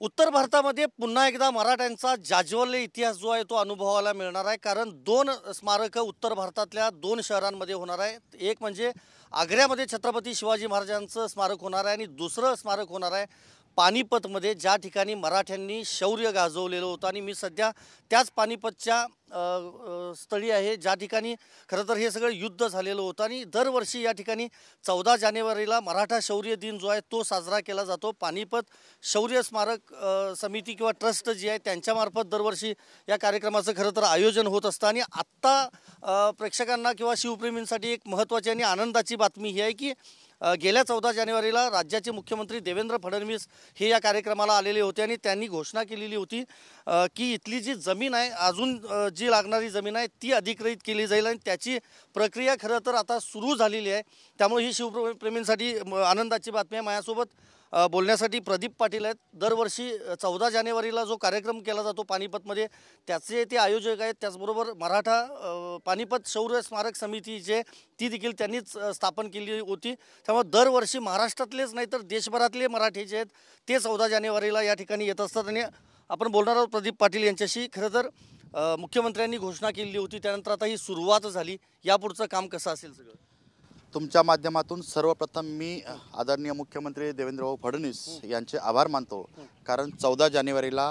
उत्तर भारतामध्ये पुन्हा एकदा मराठ्यांचा जाज्वल्य इतिहास जो आहे तो अनुभवायला मिळणार आहे। कारण दोन स्मारकं उत्तर भारतातल्या दोन शहरांमध्ये होणार आहे। एक म्हणजे आग्र्यामध्ये छत्रपती शिवाजी महाराजांचं स्मारक होणार आहे आणि दुसरं स्मारक होणार आहे पानिपतमध्ये, ज्या ठिकाणी मराठ्यांनी शौर्य गाजवलेलं होतं। आणि मी सध्या त्याच पानिपतच्या स्थळी आहे, ज्या ठिकाणी खरं तर हे सगळं युद्ध झालेलं होतं। आणि दरवर्षी या ठिकाणी 14 जानेवारीला मराठा शौर्य दिन जो आहे तो साजरा केला जातो। पानिपत शौर्य स्मारक समिती किंवा ट्रस्ट जी आहे त्यांच्यामार्फत दरवर्षी या कार्यक्रमाचं खरं तर आयोजन होत असतं। आणि आत्ता प्रेक्षकांना किंवा शिवप्रेमींसाठी एक महत्त्वाची आणि आनंदाची बातमी ही आहे की गेल्या 14 जानेवारीला राज्याचे मुख्यमंत्री देवेंद्र फडणवीस हे या कार्यक्रमाला आलेले होते आणि त्यांनी घोषणा केलेली होती की इथली जी जमीन आहे, अजून जी लागणारी जमीन आहे ती अधिकृत केली जाईल आणि त्याची प्रक्रिया खरं तर आता सुरू झालेली आहे। त्यामुळे ही शिवप्रेमींसाठी आनंदाची बातमी आहे। माझ्यासोबत बोलण्यासाठी प्रदीप पाटील आहेत। दरवर्षी 14 जानेवारीला जो कार्यक्रम केला जातो पानिपतमध्ये त्याचे ते आयोजक आहेत। त्याचबरोबर मराठा पानिपत शौर्य स्मारक समिती जे ती देखील त्यांनीच स्थापन केली होती। त्यामुळे दरवर्षी महाराष्ट्रातलेच नाही तर देशभरातले मराठी जे आहेत ते 14 जानेवारीला या ठिकाणी येत असतात। आणि आपण बोलणार आहोत प्रदीप पाटील यांच्याशी। खरं तर मुख्यमंत्र्यांनी घोषणा केली होती, त्यानंतर आता ही सुरुवात झाली, यापुढचं काम कसं असेल सगळं? तुमच्या माध्यमातून सर्वप्रथम मी आदरणीय मुख्यमंत्री देवेंद्र फडणवीस यांचे आभार मानतो। कारण 14 जानेवारीला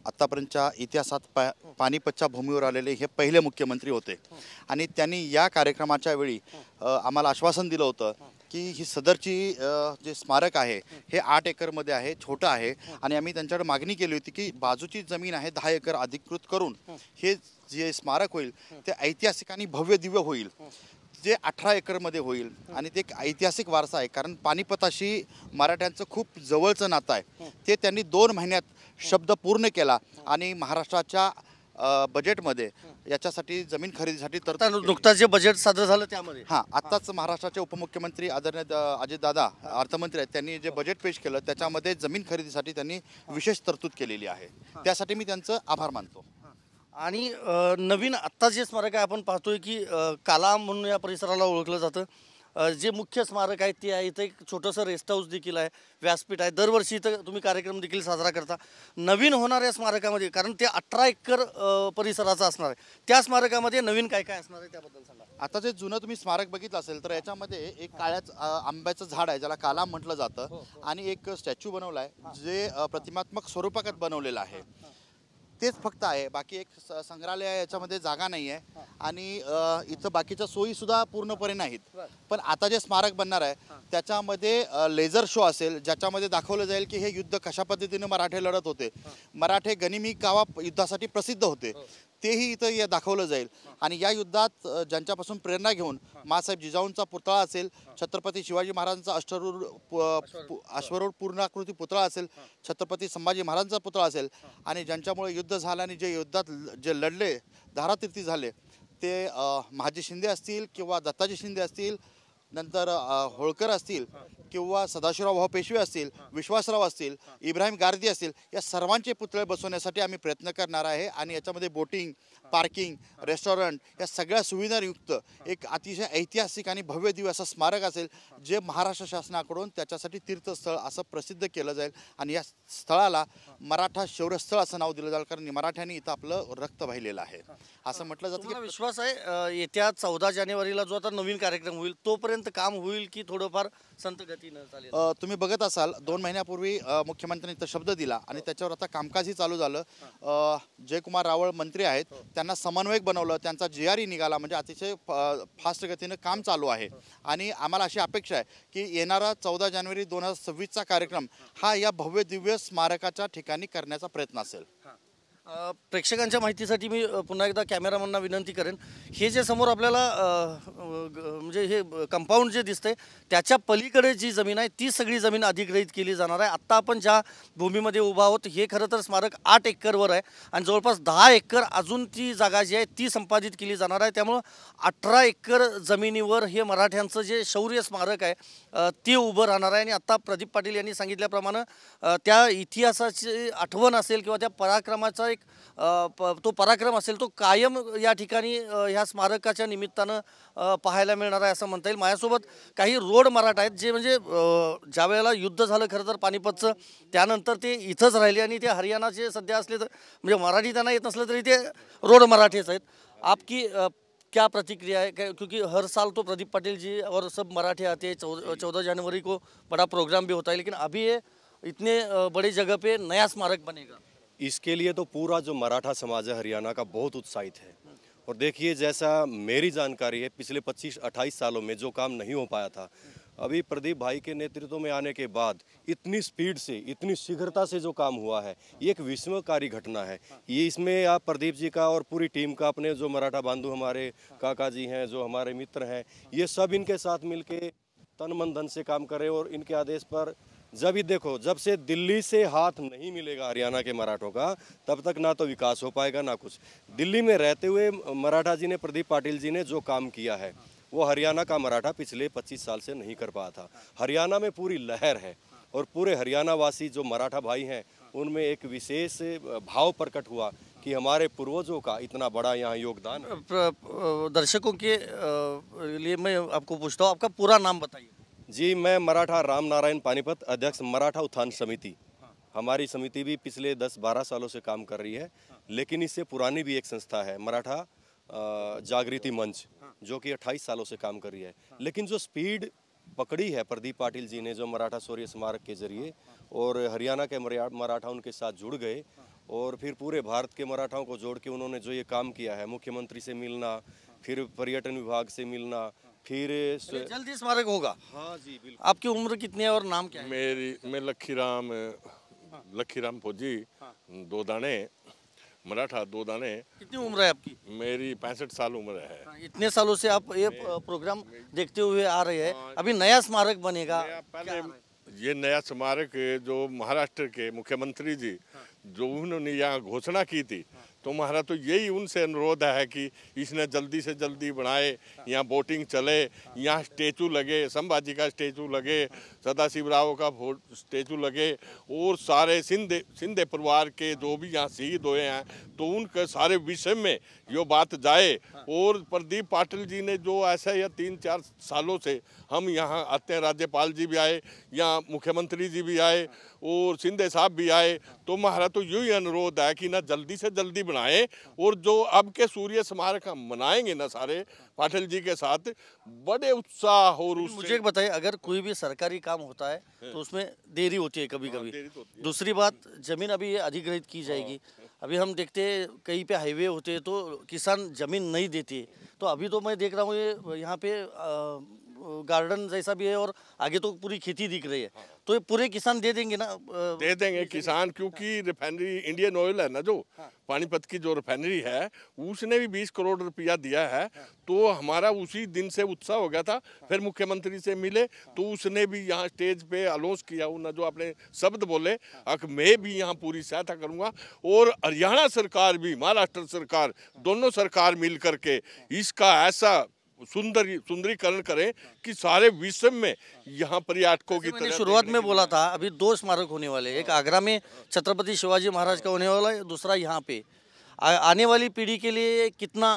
आतापर्यंतच्या इतिहासात पानिपतच्या भूमीवर आलेले हे पहिले मुख्यमंत्री होते आणि त्यांनी या कार्यक्रमाच्या वेळी आम्हाला आश्वासन दिलं होतं की ही सदरची जे स्मारक आहे हे 8 एकरमध्ये आहे, छोटं आहे। आणि आम्ही त्यांच्याकडे मागणी केली होती की बाजूची जमीन आहे 10 एकर अधिकृत करून हे जे स्मारक होईल ते ऐतिहासिक आणि भव्य दिव्य होईल, जे 18 एकरमध्ये होईल। आणि ते एक ऐतिहासिक वारसा आहे, कारण पानिपताशी मराठ्यांचं खूप जवळचं नातं आहे। ते त्यांनी 2 महिन्यात शब्द पूर्ण केला आणि महाराष्ट्राच्या बजेटमध्ये याच्यासाठी जमीन खरेदीसाठी तर नुकताच जे बजेट सादर झालं त्यामध्ये आत्ताच महाराष्ट्राचे उपमुख्यमंत्री आदरणीय अजितदादा अर्थमंत्री आहेत, त्यांनी जे बजेट पेश केलं त्याच्यामध्ये जमीन खरेदीसाठी त्यांनी विशेष तरतूद केलेली आहे। त्यासाठी मी त्यांचं आभार मानतो। आणि नवीन आत्ता जे स्मारक आहे आपण पाहतोय की कालाम म्हणून या परिसराला ओळखलं जातं। जे मुख्य स्मारक आहे ते आहे, इथं एक छोटंसं रेस्ट हाऊस देखील आहे, व्यासपीठ आहे। दरवर्षी इथं तुम्ही कार्यक्रम देखील साजरा करता। नवीन होणाऱ्या स्मारकामध्ये, कारण ते 18 एकर परिसराचं असणार आहे, त्या स्मारकामध्ये नवीन काय काय असणार आहे त्याबद्दल सांगा। आता जे जुनं तुम्ही स्मारक बघितलं असेल तर याच्यामध्ये एक काळ्या आंब्याचं झाड आहे ज्याला कालाम म्हटलं जातं आणि एक स्टॅच्यू बनवला आहे जे प्रतिमात्मक स्वरूपात बनवलेलं आहे, तेच फक्त आहे। बाकी एक संग्रहालय आहे, याच्यामध्ये जागा नाही आहे आणि इथं बाकीच्या सोयी सुद्धा पूर्णपणे नाहीत। पण आता जे स्मारक बनणार आहे त्याच्यामध्ये लेझर शो असेल, ज्याच्यामध्ये दाखवलं जाईल की हे युद्ध कशा पद्धतीने मराठे लढत होते। मराठे गनिमी कावा युद्धासाठी प्रसिद्ध होते, तेही इथं दाखवलं जाईल। आणि या युद्धात ज्यांच्यापासून प्रेरणा घेऊन माँसाहेब जिजाऊंचा पुतळा असेल, छत्रपती शिवाजी महाराजांचा अश्वरूढ पूर्णाकृती पुतळा असेल, छत्रपती संभाजी महाराजांचा पुतळा असेल आणि ज्यांच्यामुळे युद्ध झालं आणि जे युद्धात जे लढले, धारातीर्थी झाले, ते महाजी शिंदे असतील किंवा दत्ताजी शिंदे असतील, नंतर होळकर असतील किंवा सदाशिवराव भाऊ पेशवे असतील, विश्वासराव असतील, इब्राहिम गारदी असतील, या सर्वांचे पुतळे बसवण्यासाठी आम्ही प्रयत्न करणार आहे। आणि याच्यामध्ये बोटिंग, पार्किंग, रेस्टॉरंट या सगळ्या सुविधायुक्त एक अतिशय ऐतिहासिक आणि भव्य दिव्य असं स्मारक असेल, जे महाराष्ट्र शासनाकडून त्याच्यासाठी तीर्थस्थळ असं प्रसिद्ध केलं जाईल। आणि या स्थळाला मराठा शौर्यस्थळ असं नाव दिलं जाईल, कारण मराठ्यांनी इथं आपलं रक्त वाहिलेलं आहे असं म्हटलं जातं। की विश्वास आहे येत्या 14 जानेवारीला जो आता नवीन कार्यक्रम होईल तोपर्यंत काम होईल की थोडंफार संत गतीनं चालेल? तुम्ही बघत असाल 2 महिन्यापूर्वी मुख्यमंत्र्यांनी शब्द दिला आणि त्याच्यावर आता कामकाजही चालू झालं। जयकुमार रावळ मंत्री आहेत, त्यांना समन्वयक बनवलं, त्यांचा GRE निघाला, म्हणजे अतिशय फास्ट गतीनं काम चालू आहे। आणि आम्हाला अशी अपेक्षा आहे की येणारा 14 जानेवारी 2026चा कार्यक्रम हा या भव्य दिव्य स्मारकाच्या ठिकाणी करण्याचा प्रयत्न असेल। प्रेक्षकांच्या माहितीसाठी मी पुन्हा एकदा कॅमेरामॅनना विनंती करेन, हे जे समोर आपल्याला म्हणजे हे कंपाऊंड जे दिसतंय त्याच्या पलीकडे जी जमीन आहे ती सगळी जमीन अधिग्रहित केली जाणार आहे। आत्ता आपण ज्या भूमीमध्ये उभा आहोत हे खरं तर स्मारक 8 एकरवर आहे आणि जवळपास 10 एकर अजून ती जागा जी आहे ती संपादित केली जाणार आहे। त्यामुळं 18 एकर जमिनीवर हे मराठ्यांचं जे शौर्य स्मारक आहे ते उभं राहणार आहे। आणि आत्ता प्रदीप पाटील यांनी सांगितल्याप्रमाणे त्या इतिहासाची आठवण असेल किंवा त्या पराक्रमाचा एक तो पराक्रम असेल तो कायम या ठिकाणी ह्या स्मारकाच्या निमित्तानं पाहायला मिळणार आहे असं म्हणता येईल. माझ्यासोबत काही रोड मराठा आहेत जे म्हणजे ज्या वेळेला युद्ध झालं खरं तर पानिपतचं, त्यानंतर ते इथंच राहिले आणि ते हरियाणाचे सध्या असले तर म्हणजे मराठी त्यांना येत नसलं तरी ते रोड मराठीच आहेत. आपकी क्या प्रतिक्रिया है क्योंकि हर साल तो प्रदीप पाटिल जी और सब मराठी आते हैं, 14 जनवरी को बड़ा प्रोग्राम भी होता है, लेकिन अभी ये इतने बड़ी जगह पे नया स्मारक बनेगा. इसके लिए तो पूरा जो मराठा समाज है हरियाणा का बहुत उत्साहित है। और देखिए, जैसा मेरी जानकारी है, पिछले 25-28 सालों में जो काम नहीं हो पाया था, अभी प्रदीप भाई के नेतृत्व में आने के बाद इतनी स्पीड से, इतनी शीघ्रता से जो काम हुआ है, ये एक विस्मयकारी घटना है। ये इसमें आप प्रदीप जी का और पूरी टीम का, अपने जो मराठा बंधु हमारे काका जी हैं, जो हमारे मित्र हैं, ये सब इनके साथ मिलके तन मन धन से काम करें। और इनके आदेश पर जब ही देखो, जब से दिल्ली से हाथ नहीं मिलेगा हरियाणा के मराठों का, तब तक ना तो विकास हो पाएगा ना कुछ। दिल्ली में रहते हुए मराठा जी ने, प्रदीप पाटिल जी ने जो काम किया है, वो हरियाणा का मराठा पिछले 25 साल से नहीं कर पाया था। हरियाणा में पूरी लहर है और पूरे हरियाणा वासी जो मराठा भाई हैं, उनमें एक विशेष भाव प्रकट हुआ कि हमारे पूर्वजों का इतना बड़ा यहाँ योगदान है। दर्शकों के लिए मैं आपको पूछता हूँ, आपका पूरा नाम बताइए. जी, मैं मराठा राम नारायण पानीपत, अध्यक्ष मराठा उत्थान समिति। हमारी समिति भी पिछले 10-12 सालों से काम कर रही है, लेकिन इससे पुरानी भी एक संस्था है, मराठा जागृति मंच, जो कि 28 सालों से काम कर रही है। लेकिन जो स्पीड पकड़ी है प्रदीप पाटिल जी ने, जो मराठा शौर्य स्मारक के जरिए, और हरियाणा के मराठा उनके साथ जुड़ गए, और फिर पूरे भारत के मराठाओं को जोड़ के उन्होंने जो ये काम किया है, मुख्यमंत्री से मिलना, फिर पर्यटन विभाग से मिलना, फिर जल्दी स्मारक होगा. हाँ जी बिल्कुल. आपकी उम्र कितनी है और नाम क्या है? मैं लखीराम फौजी, दो दाने मराठा, दो दाने. कितनी उम्र है आपकी? मेरी 65 साल उम्र है. इतने सालों से आप ये प्रोग्राम देखते हुए आ रहे हैं, अभी नया स्मारक बनेगा. पहले ये नया स्मारक जो महाराष्ट्र के मुख्यमंत्री जी जो उन्होंने यहाँ घोषणा की थी, तो हमारा तो यही उनसे अनुरोध है कि इसने जल्दी से जल्दी बनाए, यहाँ बोटिंग चले, यहाँ स्टेचू लगे, संभाजी का स्टेचू लगे, सदाशिवराव का स्टेचू लगे, और सारे सिंधे परिवार के जो भी यहाँ शहीद हुए हैं, तो उनके सारे विषय में ये बात जाए। और प्रदीप पाटिल जी ने जो ऐसा या 3-4 सालों से हम यहाँ आते हैं, राज्यपाल जी भी आए, यहाँ मुख्यमंत्री जी भी आए, और सिंधे साहब भी आए, तो हमारा तो यही अनुरोध है कि ना जल्दी से जल्दी बनाए, और जो अब के सूर्य स्मारक हम मनाएंगे ना सारे पाटिल जी के साथ, बड़े उत्साह। और मुझे एक बताइए, अगर कोई भी सरकारी काम होता है तो उसमें देरी होती है कभी कभी. दूसरी बात, जमीन अभी अधिग्रहित की जाएगी. अभी हम देखते हैं कहीं पे हाईवे होते हैं तो किसान जमीन नहीं देते. तो अभी तो मैं देख रहा हूँ ये यहाँ पे गार्डन जैसा भी है और आगे तो पूरी खेती दिख रही है, तो ये पूरे किसान दे देंगे ना? दे देंगे किसान, क्योंकि रिफाइनरी इंडियन ऑयल है ना, जो पानीपत की जो रिफाइनरी है, उसने भी 20 करोड़ रुपया दिया है। तो हमारा उसी दिन से उत्साह हो गया था। फिर मुख्यमंत्री से मिले तो उसने भी यहाँ स्टेज पे अनाउंस किया, उन्होंने जो अपने शब्द बोले, मैं भी यहाँ पूरी सहायता करूँगा। और हरियाणा सरकार भी, महाराष्ट्र सरकार, दोनों सरकार मिल करके इसका ऐसा सुंदरीकरण करें कि सारे विश्व में यहाँ पर्यटकों की तरह। शुरुआत में बोला था अभी 2 स्मारक होने वाले, एक आगरा में छत्रपति शिवाजी महाराज का होने वाला है, दूसरा यहाँ पे. आने वाली पीढ़ी के लिए कितना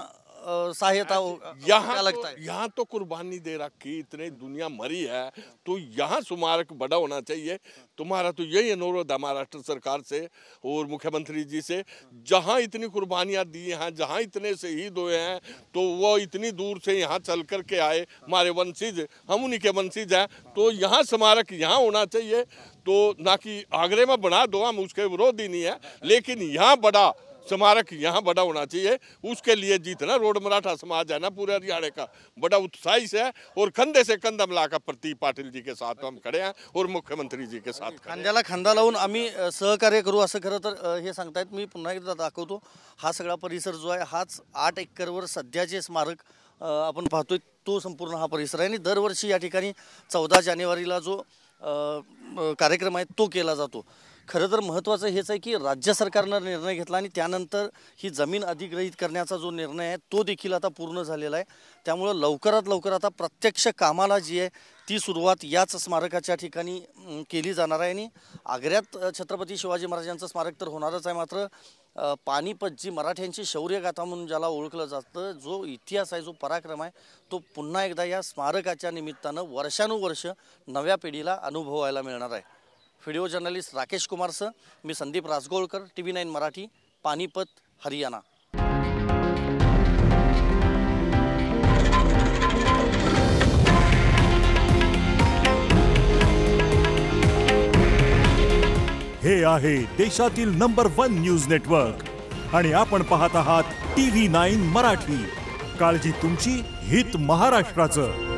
सहायता क्या लगता है? यहाँ तो कुर्बानी दे रखी, इतने दुनिया मरी है, तो यहाँ स्मारक बड़ा होना चाहिए। तुम्हारा तो यही अनुरोध है महाराष्ट्र सरकार से और मुख्यमंत्री जी से, जहाँ इतनी कुर्बानियाँ दी हैं, जहाँ इतने शहीद हुए हैं, तो वो इतनी दूर से यहाँ चल कर के आए, हमारे वंशज, हम उन्हीं के वंशज हैं, तो यहाँ स्मारक यहाँ होना चाहिए। तो ना कि आगरे में बना दो, हम उसके विरोधी नहीं है, लेकिन यहाँ बड़ा स्मारक यहाँ बड़ा होना चाहिए। उसके लिए जितना रोड मराठा समाज है ना पूरे हरियाणा का, बड़ा उत्साही से है, और कंधे से कंधा मिलाकर प्रदीप पाटिल जी के साथ हम खड़े हैं और मुख्यमंत्री जी के साथ. खांद्याला खांदा लावून आम्ही सहकार्य करू असं खरं तर हे सांगतायत. मी पुन्हा एकदा दाखवतो, हा सगळा परिसर जो आहे हाच 8 एकरवर सध्याचे स्मारक आपण पाहतोय, तो संपूर्ण हा परिसर आहे. आणि दरवर्षी या ठिकाणी 14 जानेवारीला जो कार्यक्रम आहे तो केला जातो. खरं तर महत्त्वाचं हेच आहे की राज्य सरकारनं निर्णय घेतला आणि त्यानंतर ही जमीन अधिग्रहित करण्याचा जो निर्णय आहे तो देखील आता पूर्ण झालेला आहे. त्यामुळं लवकरात लवकर आता प्रत्यक्ष कामाला जी आहे ती सुरुवात याच स्मारकाच्या ठिकाणी केली जाणार आहे. आणि आग्र्यात छत्रपती शिवाजी महाराजांचं स्मारक तर होणारच आहे, मात्र पानिपत जी मराठ्यांची शौर्यगाथा म्हणून ज्याला ओळखलं जातं, जो इतिहास आहे, जो पराक्रम आहे, तो पुन्हा एकदा या स्मारकाच्या निमित्तानं वर्षानुवर्ष नव्या पिढीला अनुभवायला मिळणार आहे. व्हिडिओ जर्नलिस्ट राकेश कुमारसह मी संदीप राजगोळकर, TV9 मराठी, पानिपत, हरियाणा. हे आहे देशातील नंबर 1 न्यूज नेटवर्क आणि आपण पाहत आहात TV9 मराठी. काळजी तुमची, हित महाराष्ट्राचं.